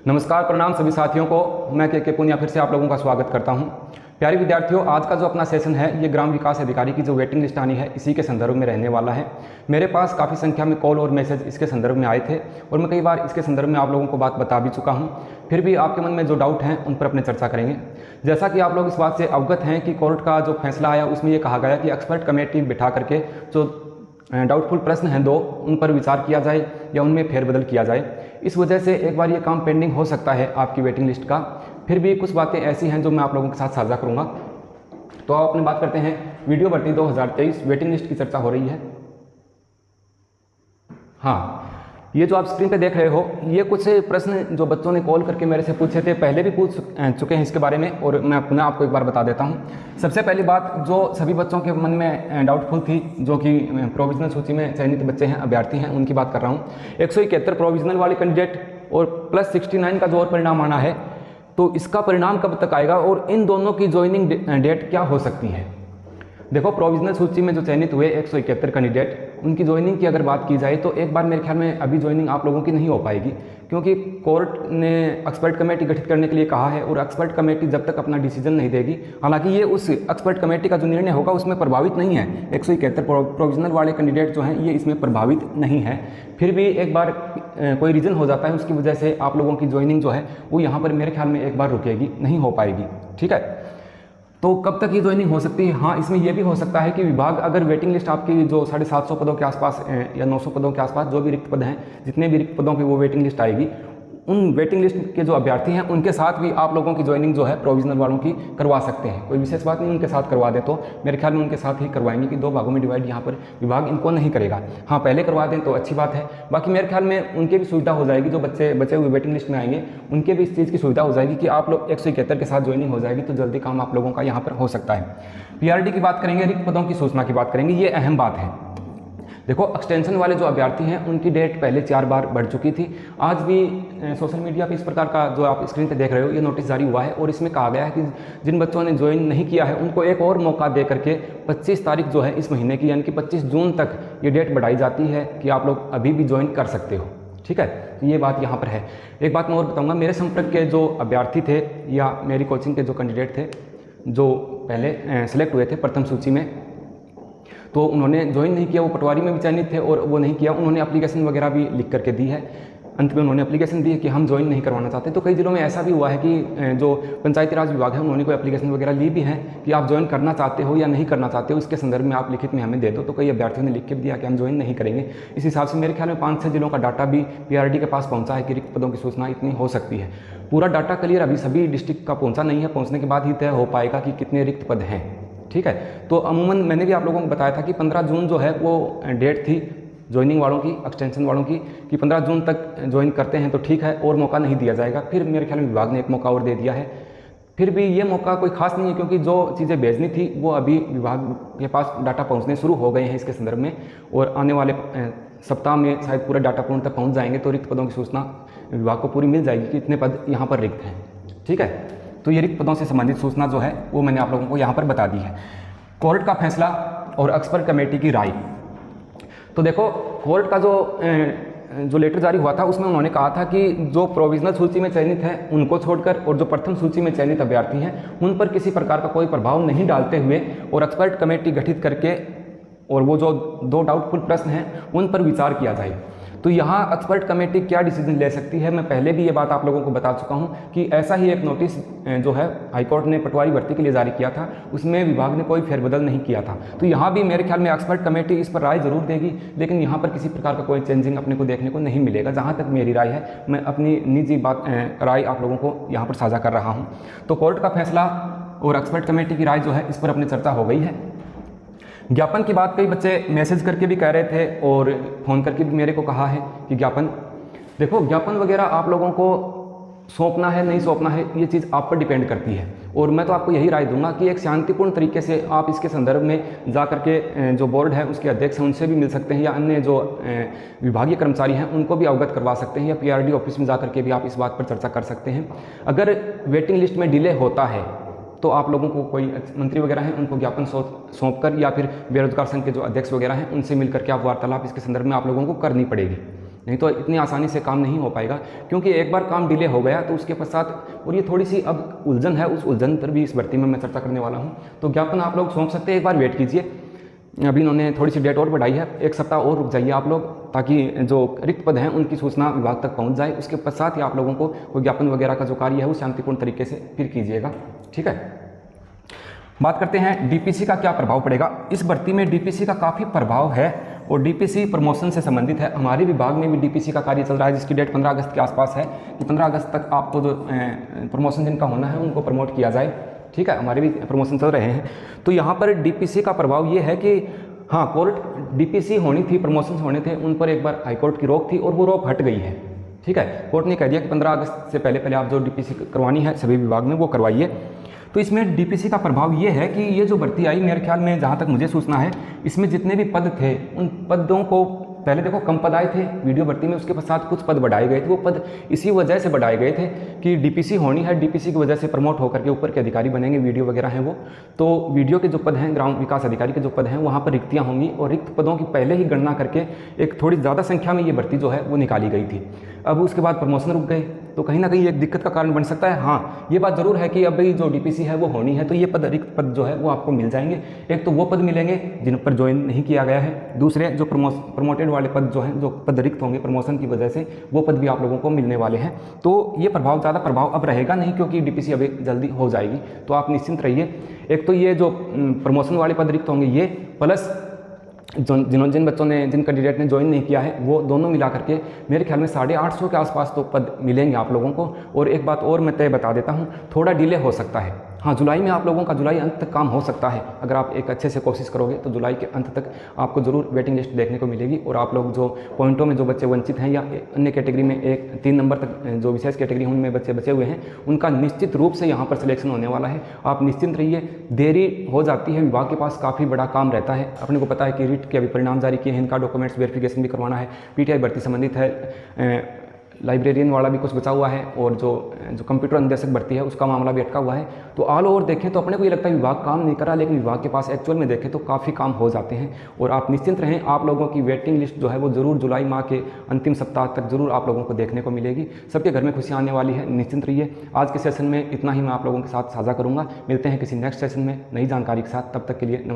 नमस्कार, प्रणाम सभी साथियों को। मैं के पुनिया फिर से आप लोगों का स्वागत करता हूं। प्यारे विद्यार्थियों, आज का जो अपना सेशन है ये ग्राम विकास अधिकारी की जो वेटिंग लिस्ट आनी है इसी के संदर्भ में रहने वाला है। मेरे पास काफ़ी संख्या में कॉल और मैसेज इसके संदर्भ में आए थे और मैं कई बार इसके संदर्भ में आप लोगों को बात बता भी चुका हूं। फिर भी आपके मन में जो डाउट हैं उन पर अपने चर्चा करेंगे। जैसा कि आप लोग इस बात से अवगत हैं कि कोर्ट का जो फैसला आया उसमें ये कहा गया कि एक्सपर्ट कमेटी बिठा करके जो डाउटफुल प्रश्न हैं दो, उन पर विचार किया जाए या उनमें फेरबदल किया जाए। इस वजह से एक बार ये काम पेंडिंग हो सकता है आपकी वेटिंग लिस्ट का। फिर भी कुछ बातें ऐसी हैं जो मैं आप लोगों के साथ साझा करूंगा। तो आप अपनी बात करते हैं। वीडियो भर्ती 2023 वेटिंग लिस्ट की चर्चा हो रही है। हाँ, ये जो आप स्क्रीन पे देख रहे हो ये कुछ प्रश्न जो बच्चों ने कॉल करके मेरे से पूछे थे, पहले भी पूछ चुके हैं इसके बारे में और मैं पुनः आपको एक बार बता देता हूँ। सबसे पहली बात जो सभी बच्चों के मन में डाउटफुल थी, जो कि प्रोविजनल सूची में चयनित बच्चे हैं, अभ्यर्थी हैं, उनकी बात कर रहा हूँ। 171 प्रोविजनल वाले कैंडिडेट और प्लस 69 का जो और परिणाम आना है, तो इसका परिणाम कब तक आएगा और इन दोनों की ज्वाइनिंग डेट क्या हो सकती है। देखो, प्रोविजनल सूची में जो चयनित हुए 171 कैंडिडेट, उनकी ज्वाइनिंग की अगर बात की जाए तो एक बार मेरे ख्याल में अभी ज्वाइनिंग आप लोगों की नहीं हो पाएगी, क्योंकि कोर्ट ने एक्सपर्ट कमेटी गठित करने के लिए कहा है और एक्सपर्ट कमेटी जब तक अपना डिसीजन नहीं देगी, हालांकि ये उस एक्सपर्ट कमेटी का जो निर्णय होगा उसमें प्रभावित नहीं है। 171 प्रोविजनल वाले कैंडिडेट जो हैं ये इसमें प्रभावित नहीं है। फिर भी एक बार कोई रीज़न हो जाता है, उसकी वजह से आप लोगों की ज्वाइनिंग जो है वो यहाँ पर मेरे ख्याल में एक बार रुकेगी, नहीं हो पाएगी। ठीक है, तो कब तक ये ज्वाइनिंग हो सकती है? हाँ, इसमें यह भी हो सकता है कि विभाग अगर वेटिंग लिस्ट आपकी जो 750 पदों के आसपास या 900 पदों के आसपास जो भी रिक्त पद हैं, जितने भी रिक्त पदों की वो वेटिंग लिस्ट आएगी, उन वेटिंग लिस्ट के जो अभ्यर्थी हैं उनके साथ भी आप लोगों की ज्वाइनिंग जो है प्रोविजनल वालों की करवा सकते हैं। कोई विशेष बात नहीं, उनके साथ करवा दे तो मेरे ख्याल में उनके साथ ही करवाएंगे कि दो भागों में डिवाइड यहाँ पर विभाग इनको नहीं करेगा। हाँ, पहले करवा दें तो अच्छी बात है। बाकी मेरे ख्याल में उनके भी सुविधा हो जाएगी, जो बचे हुए वेटिंग लिस्ट में आएंगे उनके भी इस चीज़ की सुविधा हो जाएगी कि आप लोग 171 के साथ ज्वाइनिंग हो जाएगी, तो जल्दी काम आप लोगों का यहाँ पर हो सकता है। पीआरडी की बात करेंगे, रिक्त पदों की सूचना की बात करेंगे, ये अहम बात है। देखो, एक्सटेंशन वाले जो अभ्यर्थी हैं उनकी डेट पहले 4 बार बढ़ चुकी थी। आज भी सोशल मीडिया पे इस प्रकार का जो आप स्क्रीन पे देख रहे हो ये नोटिस जारी हुआ है और इसमें कहा गया है कि जिन बच्चों ने ज्वाइन नहीं किया है उनको एक और मौका दे करके 25 तारीख जो है इस महीने की, यानी कि 25 जून तक ये डेट बढ़ाई जाती है कि आप लोग अभी भी ज्वाइन कर सकते हो। ठीक है, तो ये बात यहाँ पर है। एक बात मैं और बताऊँगा, मेरे संपर्क के जो अभ्यर्थी थे या मेरी कोचिंग के जो कैंडिडेट थे जो पहले सेलेक्ट हुए थे प्रथम सूची में, तो उन्होंने ज्वाइन नहीं किया, वो पटवारी में भी चयनित थे और वो नहीं किया। उन्होंने एप्लीकेशन वगैरह भी लिख करके दी है। अंत में उन्होंने एप्लीकेशन दी है कि हम ज्वाइन नहीं करवाना चाहते। तो कई जिलों में ऐसा भी हुआ है कि जो पंचायती राज विभाग है उन्होंने कोई एप्लीकेशन वगैरह ली भी है कि आप ज्वाइन करना चाहते हो या नहीं करना चाहते हो, इसके संदर्भ में आप लिखित में हमें दे दो। तो कई अभ्यर्थियों ने लिख के दिया कि हम ज्वाइन नहीं करेंगे। इस हिसाब से मेरे ख्याल में 5-6 जिलों का डाटा भी पीआरडी के पास पहुँचा है कि रिक्त पदों की सूचना इतनी हो सकती है। पूरा डाटा क्लियर अभी सभी डिस्ट्रिक्ट का पहुँचा नहीं है, पहुँचने के बाद ही तय हो पाएगा कि कितने रिक्त पद हैं। ठीक है, तो अमूमन मैंने भी आप लोगों को बताया था कि 15 जून जो है वो डेट थी ज्वाइनिंग वालों की, एक्सटेंशन वालों की, कि 15 जून तक ज्वाइन करते हैं तो ठीक है और मौका नहीं दिया जाएगा। फिर मेरे ख्याल में विभाग ने एक मौका और दे दिया है। फिर भी ये मौका कोई खास नहीं है, क्योंकि जो चीज़ें भेजनी थी वो अभी विभाग के पास डाटा पहुँचने शुरू हो गए हैं इसके संदर्भ में, और आने वाले सप्ताह में शायद पूरा डाटा पूर्ण तक पहुँच जाएंगे तो रिक्त पदों की सूचना विभाग को पूरी मिल जाएगी कि इतने पद यहाँ पर रिक्त हैं। ठीक है, तो ये रिक्त पदों से संबंधित सूचना जो है वो मैंने आप लोगों को यहाँ पर बता दी है। कोर्ट का फैसला और एक्सपर्ट कमेटी की राय। तो देखो, कोर्ट का जो लेटर जारी हुआ था उसमें उन्होंने कहा था कि जो प्रोविजनल सूची में चयनित है उनको छोड़कर और जो प्रथम सूची में चयनित अभ्यर्थी हैं उन पर किसी प्रकार का कोई प्रभाव नहीं डालते हुए और एक्सपर्ट कमेटी गठित करके और वो जो 2 डाउटफुल प्रश्न हैं उन पर विचार किया जाए। तो यहाँ एक्सपर्ट कमेटी क्या डिसीजन ले सकती है, मैं पहले भी ये बात आप लोगों को बता चुका हूँ कि ऐसा ही एक नोटिस जो है हाईकोर्ट ने पटवारी भर्ती के लिए जारी किया था, उसमें विभाग ने कोई फेरबदल नहीं किया था। तो यहाँ भी मेरे ख्याल में एक्सपर्ट कमेटी इस पर राय जरूर देगी, लेकिन यहाँ पर किसी प्रकार का कोई चेंजिंग अपने को देखने को नहीं मिलेगा। जहाँ तक मेरी राय है, मैं अपनी निजी राय आप लोगों को यहाँ पर साझा कर रहा हूँ। तो कोर्ट का फैसला और एक्सपर्ट कमेटी की राय जो है इस पर अपनी चर्चा हो गई है। ज्ञापन की बात कई बच्चे मैसेज करके भी कह रहे थे और फ़ोन करके भी मेरे को कहा है कि ज्ञापन, देखो ज्ञापन वगैरह आप लोगों को सौंपना है नहीं सौंपना है ये चीज़ आप पर डिपेंड करती है, और मैं तो आपको यही राय दूंगा कि एक शांतिपूर्ण तरीके से आप इसके संदर्भ में जा करके जो बोर्ड है उसके अध्यक्ष हैं उनसे भी मिल सकते हैं, या अन्य जो विभागीय कर्मचारी हैं उनको भी अवगत करवा सकते हैं, या पीआरडी ऑफिस में जा करके भी आप इस बात पर चर्चा कर सकते हैं। अगर वेटिंग लिस्ट में डिले होता है तो आप लोगों को कोई मंत्री वगैरह हैं उनको ज्ञापन सौंप कर, या फिर बेरोजगार संघ के जो अध्यक्ष वगैरह हैं उनसे मिलकर के आप वार्तालाप इसके संदर्भ में आप लोगों को करनी पड़ेगी। नहीं तो इतनी आसानी से काम नहीं हो पाएगा, क्योंकि एक बार काम डिले हो गया तो उसके पश्चात, और ये थोड़ी सी अब उलझन है, उस उलझन पर भी इस भर्ती में मैं चर्चा करने वाला हूँ। तो ज्ञापन आप लोग सौंप सकते हैं, एक बार वेट कीजिए, अभी इन्होंने थोड़ी सी डेट और बढ़ाई है, 1 सप्ताह और रुक जाइए आप लोग, ताकि जो रिक्त पद हैं उनकी सूचना विभाग तक पहुंच जाए। उसके पश्चात ही आप लोगों को कोई ज्ञापन वगैरह का जो कार्य है वो शांतिपूर्ण तरीके से फिर कीजिएगा, ठीक है। बात करते हैं डीपीसी का क्या प्रभाव पड़ेगा। इस भर्ती में डीपीसी का काफ़ी प्रभाव है और डीपीसी प्रमोशन से संबंधित है। हमारे विभाग में भी डीपीसी का कार्य चल रहा है, जिसकी डेट 15 अगस्त के आसपास है कि 15 अगस्त तक आपको जो प्रमोशन जिनका होना है उनको प्रमोट किया जाए, ठीक है। हमारे भी प्रमोशन चल रहे हैं। तो यहाँ पर डीपीसी का प्रभाव ये है कि हाँ, कोर्ट डीपीसी होनी थी, प्रमोशन होने थे, उन पर एक बार हाईकोर्ट की रोक थी और वो रोक हट गई है, ठीक है। कोर्ट ने कह दिया कि 15 अगस्त से पहले पहले आप जो डीपीसी करवानी है सभी विभाग में वो करवाइए। तो इसमें डीपीसी का प्रभाव ये है कि ये जो भर्ती आई, मेरे ख्याल में जहाँ तक मुझे सूचना है, इसमें जितने भी पद थे उन पदों को, पहले देखो कम पद आए थे वीडियो भर्ती में, उसके पश्चात कुछ पद बढ़ाए गए थे। वो पद इसी वजह से बढ़ाए गए थे कि डीपीसी होनी है, डीपीसी की वजह से प्रमोट होकर के ऊपर के अधिकारी बनेंगे, वीडियो वगैरह हैं वो। तो वीडियो के जो पद हैं, ग्राम विकास अधिकारी के जो पद हैं, वहाँ पर रिक्तियाँ होंगी और रिक्त पदों की पहले ही गणना करके एक थोड़ी ज़्यादा संख्या में ये भर्ती जो है वो निकाली गई थी। अब उसके बाद प्रमोशन रुक गए, तो कहीं ना कहीं एक दिक्कत का कारण बन सकता है। हाँ, ये बात ज़रूर है कि अब जो डीपीसी है वो होनी है, तो ये पद, रिक्त पद जो है वो आपको मिल जाएंगे। एक तो वो पद मिलेंगे जिन पर ज्वाइन नहीं किया गया है, दूसरे जो प्रमोटेड वाले पद जो हैं, जो पद रिक्त होंगे प्रमोशन की वजह से, वो पद भी आप लोगों को मिलने वाले हैं। तो ये प्रभाव, ज़्यादा प्रभाव अब रहेगा नहीं, क्योंकि डीपीसी अभी जल्दी हो जाएगी, तो आप निश्चिंत रहिए। एक तो ये जो प्रमोशन वाले पद रिक्त होंगे ये, प्लस जिन बच्चों ने, जिन कैंडिडेट ने ज्वाइन नहीं किया है, वो दोनों मिला करके मेरे ख्याल में 850 के आसपास तो पद मिलेंगे आप लोगों को। और एक बात और मैं तय बता देता हूँ, थोड़ा डिले हो सकता है। हाँ, जुलाई में आप लोगों का जुलाई अंत तक काम हो सकता है। अगर आप एक अच्छे से कोशिश करोगे तो जुलाई के अंत तक आपको ज़रूर वेटिंग लिस्ट देखने को मिलेगी। और आप लोग जो पॉइंटों में जो बच्चे वंचित हैं या अन्य कैटेगरी में 3 नंबर तक जो विशेष कैटेगरी उनमें बच्चे बचे हुए हैं, उनका निश्चित रूप से यहाँ पर सिलेक्शन होने वाला है। आप निश्चिंत रहिए, देरी हो जाती है, विभाग के पास काफ़ी बड़ा काम रहता है। अपने को पता है कि रीट के अभी परिणाम जारी किए हैं, इनका डॉक्यूमेंट्स वेरिफिकेशन भी करवाना है, पीटीआई भर्ती संबंधित है, लाइब्रेरियन वाला भी कुछ बचा हुआ है, और जो कंप्यूटर अनुदेशक भर्ती है उसका मामला भी अटका हुआ है। तो ऑल ओवर देखें तो अपने को ये लगता है विभाग काम नहीं कर रहा, लेकिन विभाग के पास एक्चुअल में देखें तो काफ़ी काम हो जाते हैं। और आप निश्चिंत रहें, आप लोगों की वेटिंग लिस्ट जो है वो ज़रूर जुलाई माह के अंतिम सप्ताह तक ज़रूर आप लोगों को देखने को मिलेगी। सबके घर में खुशियाँ आने वाली है, निश्चिंत रहिए। आज के सेशन में इतना ही मैं आप लोगों के साथ साझा करूँगा। मिलते हैं किसी नेक्स्ट सेशन में नई जानकारी के साथ, तब तक के लिए नमस्कार।